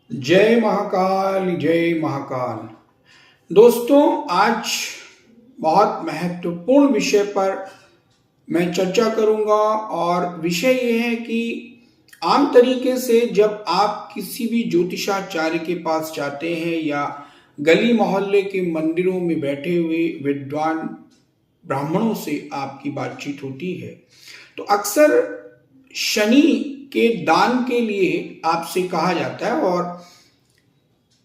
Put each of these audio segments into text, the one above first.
जय महाकाल जय महाकाल। दोस्तों, आज बहुत महत्वपूर्ण विषय पर मैं चर्चा करूंगा और विषय ये है कि आम तरीके से जब आप किसी भी ज्योतिषाचार्य के पास जाते हैं या गली मोहल्ले के मंदिरों में बैठे हुए विद्वान ब्राह्मणों से आपकी बातचीत होती है तो अक्सर शनि के दान के लिए आपसे कहा जाता है और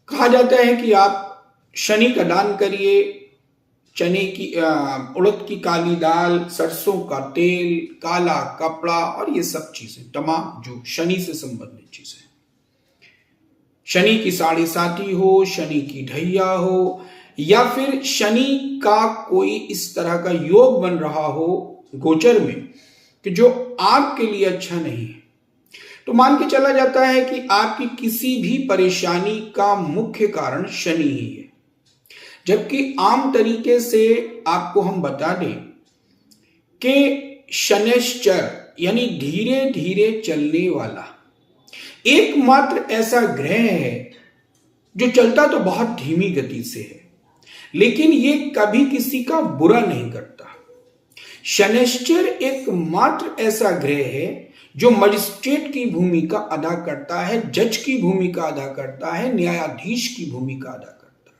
कहा जाता है कि आप शनि का दान करिए। चने की उड़द की काली दाल, सरसों का तेल, काला कपड़ा और ये सब चीजें तमाम जो शनि से संबंधित चीजें, शनि की साढ़े साती हो, शनि की ढैया हो या फिर शनि का कोई इस तरह का योग बन रहा हो गोचर में कि जो आपके लिए अच्छा नहीं है, तो मान के चला जाता है कि आपकी किसी भी परेशानी का मुख्य कारण शनि ही है। जबकि आम तरीके से आपको हम बता दें कि शनैश्चर यानी धीरे धीरे चलने वाला एकमात्र ऐसा ग्रह है जो चलता तो बहुत धीमी गति से है, लेकिन ये कभी किसी का बुरा नहीं करता। शनैश्चर एकमात्र ऐसा ग्रह है जो मजिस्ट्रेट की भूमिका अदा करता है, जज की भूमिका अदा करता है, न्यायाधीश की भूमिका अदा करता है।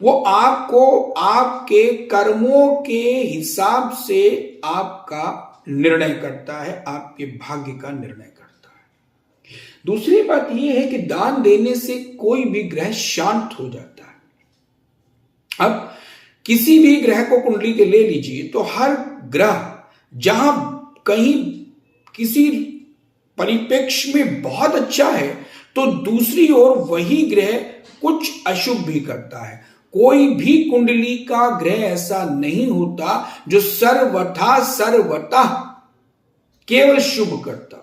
वो आपको आपके कर्मों के हिसाब से आपका निर्णय करता है, आपके भाग्य का निर्णय करता है। दूसरी बात यह है कि दान देने से कोई भी ग्रह शांत हो जाता है। अब किसी भी ग्रह को कुंडली के ले लीजिए तो हर ग्रह जहां कहीं किसी परिप्रेक्ष्य में बहुत अच्छा है तो दूसरी ओर वही ग्रह कुछ अशुभ भी करता है। कोई भी कुंडली का ग्रह ऐसा नहीं होता जो सर्वथा केवल शुभ करता।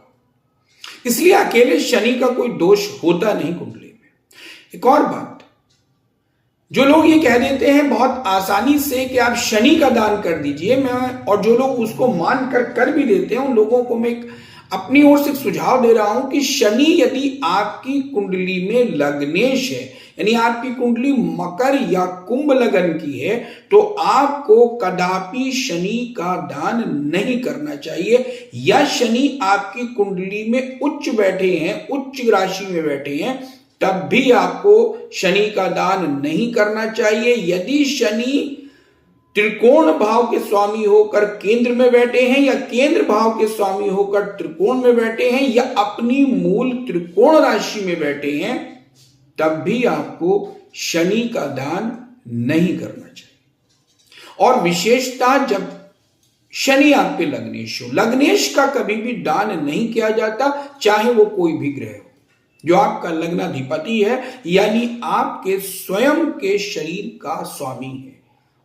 इसलिए अकेले शनि का कोई दोष होता नहीं कुंडली में। एक और बात, जो लोग ये कह देते हैं बहुत आसानी से कि आप शनि का दान कर दीजिए, मैं और जो लोग उसको मान कर भी देते हैं उन लोगों को मैं अपनी ओर से सुझाव दे रहा हूं कि शनि यदि आपकी कुंडली में लग्नेश है, यानी आपकी कुंडली मकर या कुंभ लगन की है, तो आपको कदापि शनि का दान नहीं करना चाहिए। या शनि आपकी कुंडली में उच्च बैठे हैं, उच्च राशि में बैठे हैं, तब भी आपको शनि का दान नहीं करना चाहिए। यदि शनि त्रिकोण भाव के स्वामी होकर केंद्र में बैठे हैं या केंद्र भाव के स्वामी होकर त्रिकोण में बैठे हैं या अपनी मूल त्रिकोण राशि में बैठे हैं, तब भी आपको शनि का दान नहीं करना चाहिए। और विशेषता जब शनि आपके लग्नेश हो, लग्नेश का कभी भी दान नहीं किया जाता, चाहे वो कोई भी ग्रह हो। जो आपका लग्नाधिपति है यानी आपके स्वयं के शरीर का स्वामी है,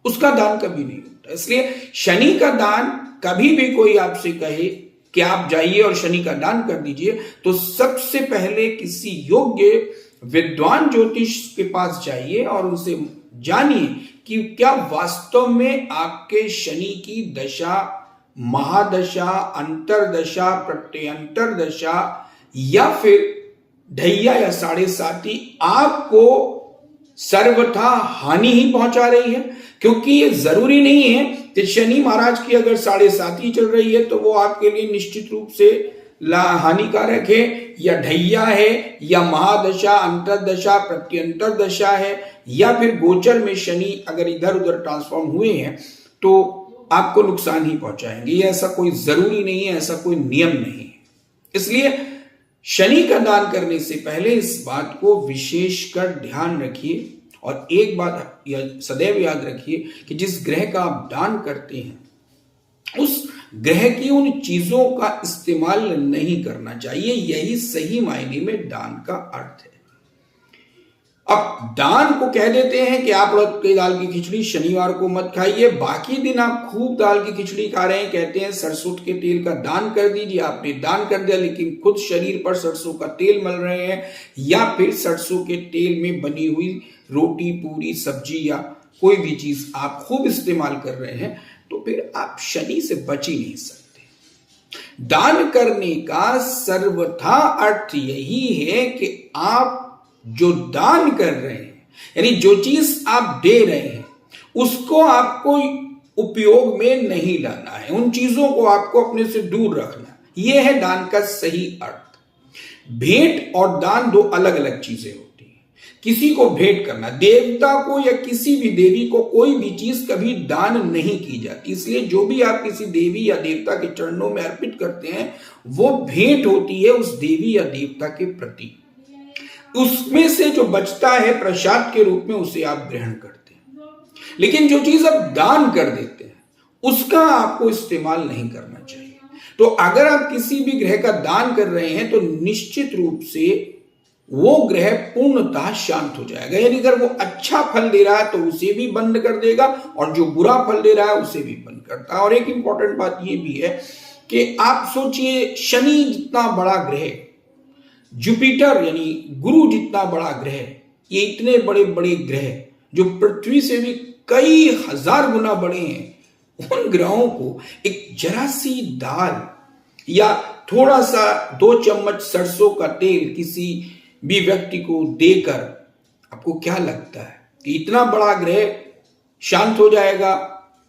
उसका दान कभी नहीं होता। इसलिए शनि का दान कभी भी कोई आपसे कहे कि आप जाइए और शनि का दान कर दीजिए, तो सबसे पहले किसी योग्य विद्वान ज्योतिष के पास जाइए और उनसे जानिए कि क्या वास्तव में आपके शनि की दशा, महादशा, अंतरदशा, प्रत्यंतर दशा या फिर ढैया या साढ़े साती आपको सर्वथा हानि ही पहुंचा रही है। क्योंकि ये जरूरी नहीं है कि शनि महाराज की अगर साढ़े साती चल रही है तो वो आपके लिए निश्चित रूप से हानिकारक है, या ढैया है, या महादशा, अंतरदशा, प्रत्यंतर दशा है, या फिर गोचर में शनि अगर इधर उधर ट्रांसफॉर्म हुए हैं तो आपको नुकसान ही पहुंचाएंगे। ऐसा कोई जरूरी नहीं है, ऐसा कोई नियम नहीं है। इसलिए शनि का दान करने से पहले इस बात को विशेषकर ध्यान रखिए और एक बात सदैव याद रखिए कि जिस ग्रह का आप दान करते हैं उस ग्रह की उन चीजों का इस्तेमाल नहीं करना चाहिए। यही सही मायने में दान का अर्थ है। अब दान को कह देते हैं कि आप उड़द की दाल की खिचड़ी शनिवार को मत खाइए, बाकी दिन आप खूब दाल की खिचड़ी खा रहे हैं, कहते हैं सरसों के तेल का दान कर दीजिए। आपने दान कर दिया लेकिन खुद शरीर पर सरसों का तेल मल रहे हैं, या फिर सरसों के तेल में बनी हुई रोटी, पूरी, सब्जी या कोई भी चीज आप खूब इस्तेमाल कर रहे हैं, तो फिर आप शनि से बच ही नहीं सकते। दान करने का सर्वथा अर्थ यही है कि आप जो दान कर रहे हैं, यानी जो चीज आप दे रहे हैं, उसको आपको उपयोग में नहीं लाना है, उन चीजों को आपको अपने से दूर रखना है। यह है दान का सही अर्थ। भेंट और दान दो अलग अलग चीजें होती हैं। किसी को भेंट करना, देवता को या किसी भी देवी को कोई भी चीज कभी दान नहीं की जाती, इसलिए जो भी आप किसी देवी या देवता के चरणों में अर्पित करते हैं वो भेंट होती है उस देवी या देवता के प्रति। उसमें से जो बचता है प्रसाद के रूप में उसे आप ग्रहण करते हैं, लेकिन जो चीज आप दान कर देते हैं उसका आपको इस्तेमाल नहीं करना चाहिए। तो अगर आप किसी भी ग्रह का दान कर रहे हैं तो निश्चित रूप से वो ग्रह पूर्णतः शांत हो जाएगा, यानी अगर वो अच्छा फल दे रहा है तो उसे भी बंद कर देगा और जो बुरा फल दे रहा है उसे भी बंद करता है। और एक इंपॉर्टेंट बात ये भी है कि आप सोचिए, शनि जितना बड़ा ग्रह, जुपिटर यानी गुरु जितना बड़ा ग्रह, ये इतने बड़े बड़े ग्रह जो पृथ्वी से भी कई हजार गुना बड़े हैं, उन ग्रहों को एक जरा सी दाल या थोड़ा सा 2 चम्मच सरसों का तेल किसी भी व्यक्ति को देकर आपको क्या लगता है कि इतना बड़ा ग्रह शांत हो जाएगा,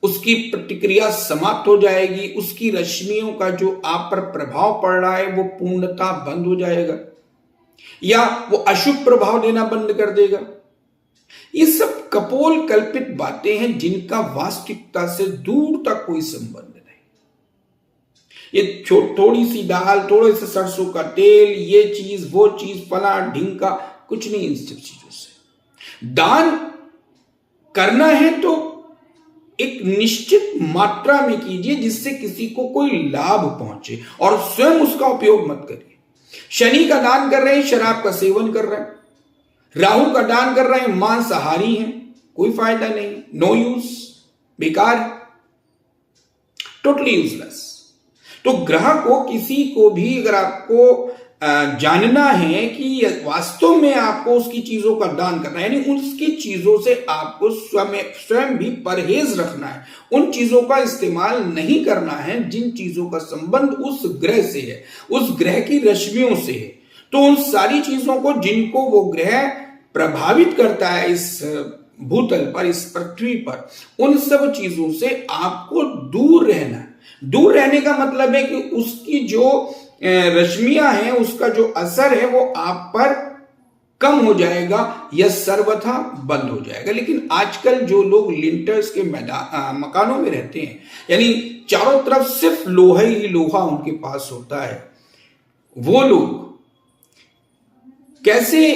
उसकी प्रतिक्रिया समाप्त हो जाएगी, उसकी रश्मियों का जो आप पर प्रभाव पड़ रहा है वो पूर्णतः बंद हो जाएगा या वो अशुभ प्रभाव देना बंद कर देगा? ये सब कपोल कल्पित बातें हैं जिनका वास्तविकता से दूर तक कोई संबंध नहीं। ये थोड़ी सी दाल, थोड़े से सरसों का तेल, ये चीज वो चीज, फला ढिंका, कुछ नहीं इन सब चीजों से। दान करना है तो एक निश्चित मात्रा में कीजिए जिससे किसी को कोई लाभ पहुंचे और स्वयं उसका उपयोग मत करिए। शनि का दान कर रहे हैं, शराब का सेवन कर रहे हैं। राहु का दान कर रहे हैं, मांसाहारी हैं, कोई फायदा नहीं, नो यूज, बेकार, टोटली यूजलेस। तो ग्रह को, किसी को भी अगर आपको जानना है कि वास्तव में आपको उसकी चीजों का दान करना है, यानी उसकी चीजों से आपको स्वयं भी परहेज रखना है, उन चीजों का इस्तेमाल नहीं करना है जिन चीजों का संबंध उस ग्रह से है, उस ग्रह की रश्मियों से है। तो उन सारी चीजों को जिनको वो ग्रह प्रभावित करता है इस भूतल पर, इस पृथ्वी पर, उन सब चीजों से आपको दूर रहना है। दूर रहने का मतलब है कि उसकी जो रश्मियां हैं, उसका जो असर है वो आप पर कम हो जाएगा या सर्वथा बंद हो जाएगा। लेकिन आजकल जो लोग लिंटर्स के मकानों में रहते हैं, यानी चारों तरफ सिर्फ लोहा ही लोहा उनके पास होता है, वो लोग कैसे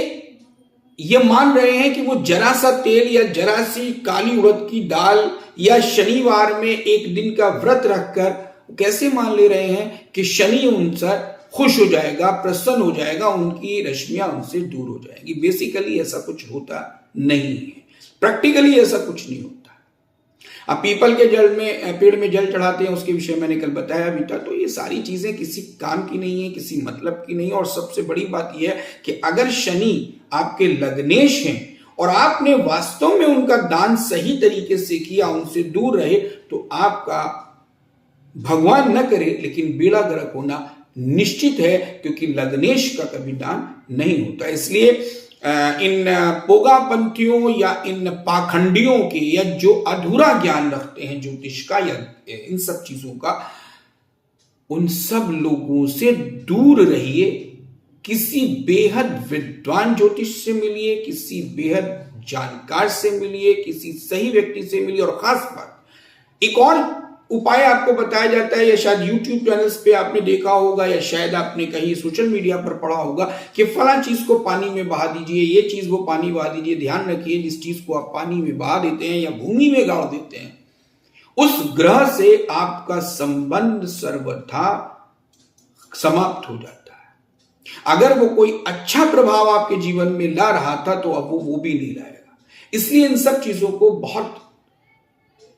ये मान रहे हैं कि वो जरा सा तेल या जरा सी काली उड़द की दाल या शनिवार में एक दिन का व्रत रखकर कैसे मान ले रहे हैं कि शनि उनसे खुश हो जाएगा, प्रसन्न हो जाएगा, उनकी रश्मियां उनसे दूर हो जाएंगी। बेसिकली ऐसा कुछ होता नहीं है, प्रैक्टिकली ऐसा कुछ नहीं होता। अब पीपल के जल में, पेड़ में जल चढ़ाते हैं, उसके विषय मैंने कल बताया भी था। तो ये सारी चीजें किसी काम की नहीं है, किसी मतलब की नहीं। और सबसे बड़ी बात यह है कि अगर शनि आपके लग्नेश हैं और आपने वास्तव में उनका दान सही तरीके से किया, उनसे दूर रहे, तो आपका भगवान न करे लेकिन बेड़ा गर्क होना निश्चित है, क्योंकि लग्नेश का कभी दान नहीं होता। इसलिए इन पोगापंथियों या इन पाखंडियों के, या जो अधूरा ज्ञान रखते हैं ज्योतिष का या इन सब चीजों का, उन सब लोगों से दूर रहिए। किसी बेहद विद्वान ज्योतिष से मिलिए, किसी बेहद जानकार से मिलिए, किसी सही व्यक्ति से मिलिए। और खास बात, एक और उपाय आपको बताया जाता है, या शायद YouTube चैनल्स पे आपने देखा होगा, या शायद आपने कहीं सोशल मीडिया पर पढ़ा होगा कि फला चीज को पानी में बहा दीजिए, ये चीज वो पानी बहा दीजिए। ध्यान रखिए, जिस चीज को आप पानी में बहा देते हैं या भूमि में गाड़ देते हैं, उस ग्रह से आपका संबंध सर्वथा समाप्त हो जाता है। अगर वो कोई अच्छा प्रभाव आपके जीवन में ला रहा था तो अब वो भी नहीं लाएगा। इसलिए इन सब चीजों को बहुत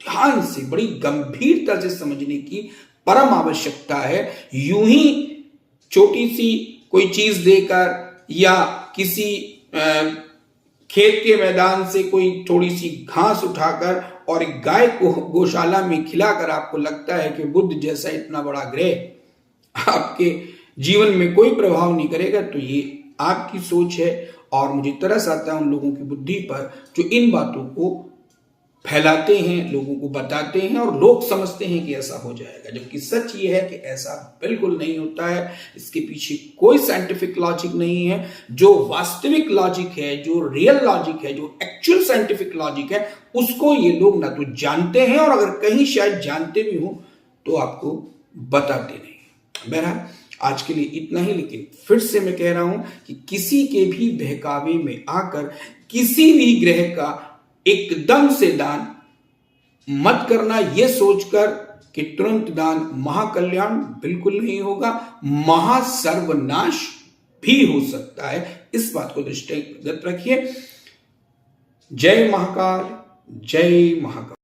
ध्यान से, बड़ी गंभीरता से समझने की परम आवश्यकता है। यूं ही छोटी सी कोई चीज देकर या किसी खेत के मैदान से कोई थोड़ी सी घास उठाकर और एक गाय को गौशाला में खिलाकर आपको लगता है कि बुध जैसा इतना बड़ा ग्रह आपके जीवन में कोई प्रभाव नहीं करेगा, तो ये आपकी सोच है और मुझे तरस आता है उन लोगों की बुद्धि पर जो इन बातों को फैलाते हैं, लोगों को बताते हैं और लोग समझते हैं कि ऐसा हो जाएगा, जबकि सच ये है कि ऐसा बिल्कुल नहीं होता है। इसके पीछे कोई साइंटिफिक लॉजिक नहीं है। जो वास्तविक लॉजिक है, जो रियल लॉजिक है, जो एक्चुअल साइंटिफिक लॉजिक है, उसको ये लोग ना तो जानते हैं और अगर कहीं शायद जानते भी हो तो आपको बताते नहीं। बहरहाल आज के लिए इतना ही, लेकिन फिर से मैं कह रहा हूं कि किसी के भी बहकावे में आकर किसी भी ग्रह का एकदम से दान मत करना, यह सोचकर कि तुरंत दान महाकल्याण, बिल्कुल नहीं होगा, महासर्वनाश भी हो सकता है। इस बात को दृष्टिगत रखिए। जय महाकाल, जय महाकाल।